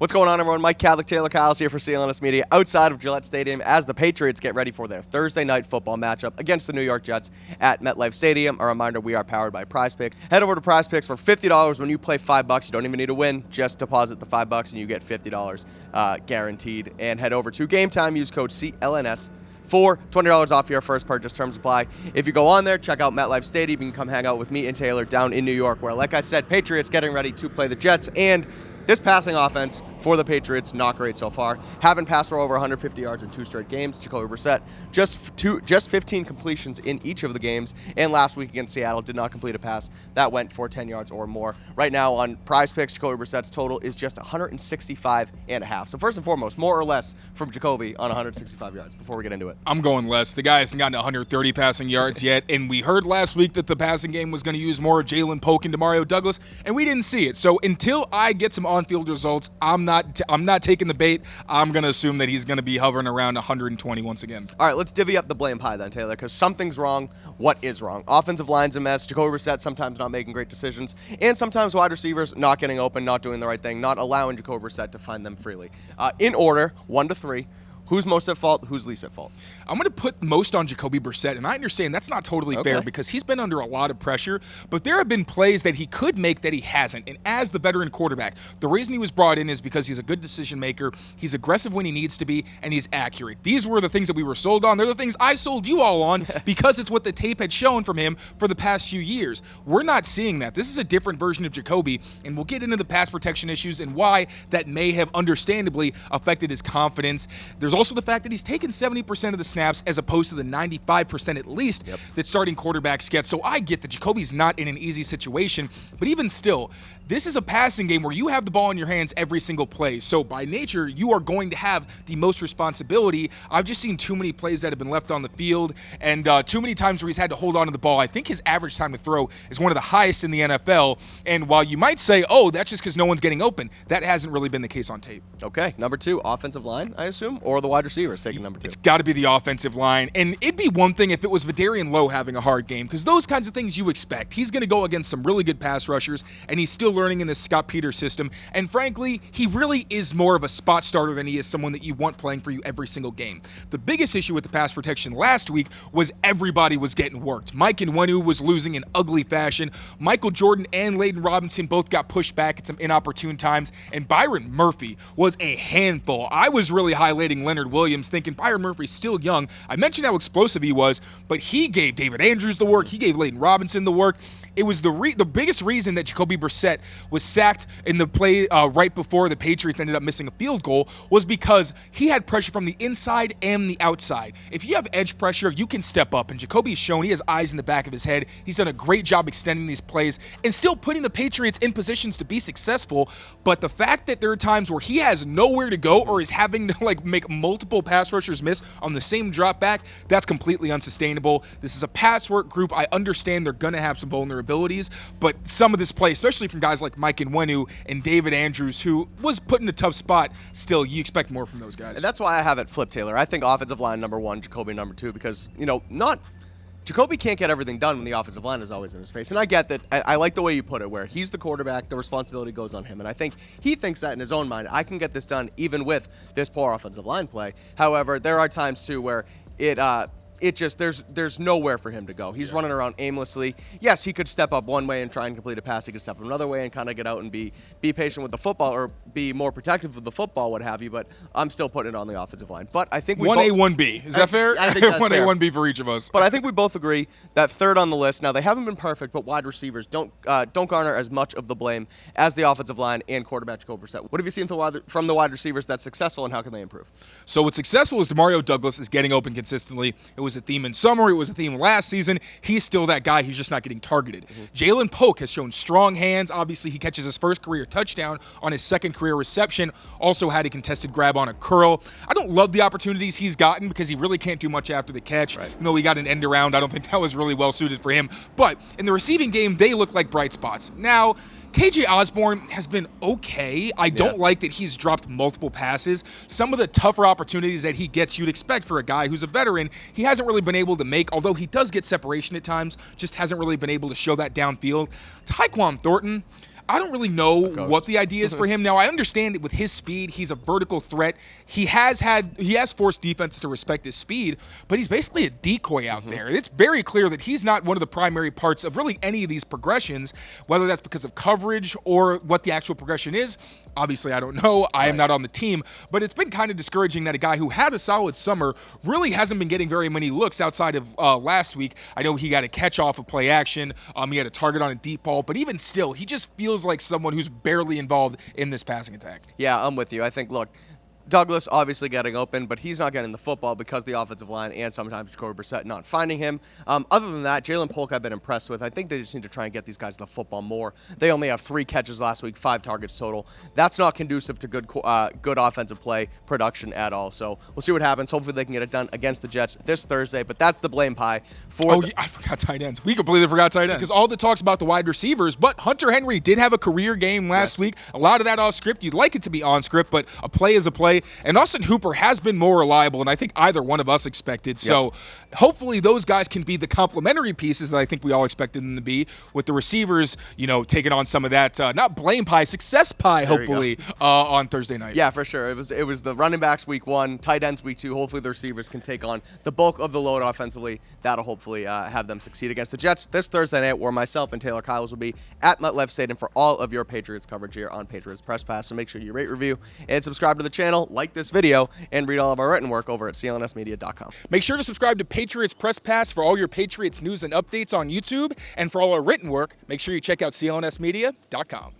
What's going on, everyone? Mike Kadlick, Tayler Kyles here for CLNS Media outside of Gillette Stadium as the Patriots get ready for their Thursday night football matchup against the New York Jets at MetLife Stadium. A reminder, we are powered by Prize Picks. Head over to Prize Picks for $50 when you play $5. You don't even need to win. Just deposit the $5 and you get $50 guaranteed. And head over to Game Time. Use code CLNS for $20 off your first purchase. Terms apply. If you go on there, check out MetLife Stadium. You can come hang out with me and Taylor down in New York, where, like I said, Patriots getting ready to play the Jets. And this passing offense for the Patriots, not great so far. Haven't passed for over 150 yards in 2 straight games. Jacoby Brissett, just 15 completions in each of the games. And last week against Seattle, did not complete a pass that went for 10 yards or more. Right now on Prize Picks, Jacoby Brissett's total is just 165.5. So first and foremost, more or less from Jacoby on 165 yards before we get into it. I'm going less. The guy hasn't gotten 130 passing yards yet. And we heard last week that the passing game was going to use more of Jalen Polk and Demario Douglas, and we didn't see it. So until I get some on-field results, I'm not taking the bait. I'm going to assume that he's going to be hovering around 120 once again. All right, let's divvy up the blame pie then, Taylor, because something's wrong. What is wrong? Offensive line's a mess. Jacoby Brissett sometimes not making great decisions, and sometimes wide receivers not getting open, not doing the right thing, not allowing Jacoby Brissett to find them freely. In order, 1 to 3. Who's most at fault? Who's least at fault? I'm going to put most on Jacoby Brissett, and I understand that's not totally fair because he's been under a lot of pressure, but there have been plays that he could make that he hasn't. And as the veteran quarterback, the reason he was brought in is because he's a good decision maker, he's aggressive when he needs to be, and he's accurate. These were the things that we were sold on. They're the things I sold you all on because it's what the tape had shown from him for the past few years. We're not seeing that. This is a different version of Jacoby, and we'll get into the pass protection issues and why that may have understandably affected his confidence. There's also the fact that he's taken 70% of the snaps as opposed to the 95% at least that starting quarterbacks get. So I get that Jacoby's not in an easy situation, but even still, this is a passing game where you have the ball in your hands every single play. So by nature, you are going to have the most responsibility. I've just seen too many plays that have been left on the field and too many times where he's had to hold on to the ball. I think his average time to throw is one of the highest in the NFL. And while you might say, oh, that's just because no one's getting open, that hasn't really been the case on tape. Okay, number 2, offensive line, I assume, or the wide receivers taking number 2? It's got to be the offensive line. And it'd be one thing if it was Vidarian Lowe having a hard game, because those kinds of things you expect. He's going to go against some really good pass rushers, and he's still learning in this Scott Peters system. And frankly, he really is more of a spot starter than he is someone that you want playing for you every single game. The biggest issue with the pass protection last week was everybody was getting worked. Mike Nwenu was losing in ugly fashion. Michael Jordan and Layden Robinson both got pushed back at some inopportune times, and Byron Murphy was a handful. I was really highlighting Leonard Williams, thinking Byron Murphy's still young. I mentioned how explosive he was, but he gave David Andrews the work. He gave Layden Robinson the work. It was the biggest reason that Jacoby Brissett was sacked in the play right before the Patriots ended up missing a field goal was because he had pressure from the inside and the outside. If you have edge pressure, you can step up, and Jacoby's shown he has eyes in the back of his head. He's done a great job extending these plays and still putting the Patriots in positions to be successful, but the fact that there are times where he has nowhere to go or is having to make multiple pass rushers miss on the same drop back, that's completely unsustainable. This is a patchwork group. I understand they're going to have some vulnerabilities, but some of this play, especially from guys like Mike Nwenu and David Andrews, who was put in a tough spot, still, you expect more from those guys. And that's why I have it flipped, Taylor. I think offensive line number 1, Jacoby number 2, because, Jacoby can't get everything done when the offensive line is always in his face. And I get that. I like the way you put it, where he's the quarterback, the responsibility goes on him. And I think he thinks that in his own mind. I can get this done even with this poor offensive line play. However, there are times, too, where it just there's nowhere for him to go. He's running around aimlessly. Yes, he could step up one way and try and complete a pass. He could step up another way and kind of get out and be patient with the football or be more protective of the football, what have you. But I'm still putting it on the offensive line. But I think 1A, 1B. Is that fair? I think that's 1A, fair. 1B for each of us. But I think we both agree that third on the list. Now, they haven't been perfect, but wide receivers don't garner as much of the blame as the offensive line and quarterback Jacoby Brissett. What have you seen from the wide receivers that's successful, and how can they improve? So what's successful is Demario Douglas is getting open consistently. It was a theme in summer. It was a theme last season. He's still that guy. He's just not getting targeted. Jalen Polk has shown strong hands. Obviously, he catches his first career touchdown on his second career reception. Also had a contested grab on a curl. I don't love the opportunities he's gotten because he really can't do much after the catch. Right. Even though he got an end around, I don't think that was really well suited for him. But in the receiving game, they look like bright spots. Now, KJ Osborne has been okay. I don't like that he's dropped multiple passes. Some of the tougher opportunities that he gets, you'd expect for a guy who's a veteran, he hasn't really been able to make, although he does get separation at times, just hasn't really been able to show that downfield. Tyquan Thornton, I don't really know what the idea is for him. Now, I understand it with his speed. He's a vertical threat. He has forced defenses to respect his speed, but he's basically a decoy out there. It's very clear that he's not one of the primary parts of really any of these progressions, whether that's because of coverage or what the actual progression is. Obviously, I don't know. I am not on the team, but it's been kind of discouraging that a guy who had a solid summer really hasn't been getting very many looks outside of last week. I know he got a catch off of play action. He had a target on a deep ball, but even still, he just feels like someone who's barely involved in this passing attack. Yeah, I'm with you. I think, look, Douglas obviously getting open, but he's not getting the football because the offensive line and sometimes Jacoby Brissett not finding him. Other than that, Jalen Polk I've been impressed with. I think they just need to try and get these guys the football more. They only have 3 catches last week, 5 targets total. That's not conducive to good offensive play production at all. So we'll see what happens. Hopefully they can get it done against the Jets this Thursday, but that's the blame pie for I forgot tight ends. We completely forgot tight ends. Because all the talk's about the wide receivers, but Hunter Henry did have a career game last week. A lot of that off script. You'd like it to be on script, but a play is a play. And Austin Hooper has been more reliable, and I think either one of us expected. So hopefully those guys can be the complementary pieces that I think we all expected them to be, with the receivers, taking on some of that, not blame pie, success pie, hopefully, on Thursday night. Yeah, for sure. It was the running backs week 1, tight ends week 2. Hopefully the receivers can take on the bulk of the load offensively. That'll hopefully have them succeed against the Jets this Thursday night, where myself and Tayler Kyles will be at MetLife Stadium for all of your Patriots coverage here on Patriots Press Pass. So make sure you rate, review, and subscribe to the channel, like this video, and read all of our written work over at clnsmedia.com. Make sure to subscribe to Patriots Press Pass for all your Patriots news and updates on YouTube. And for all our written work, make sure you check out clnsmedia.com.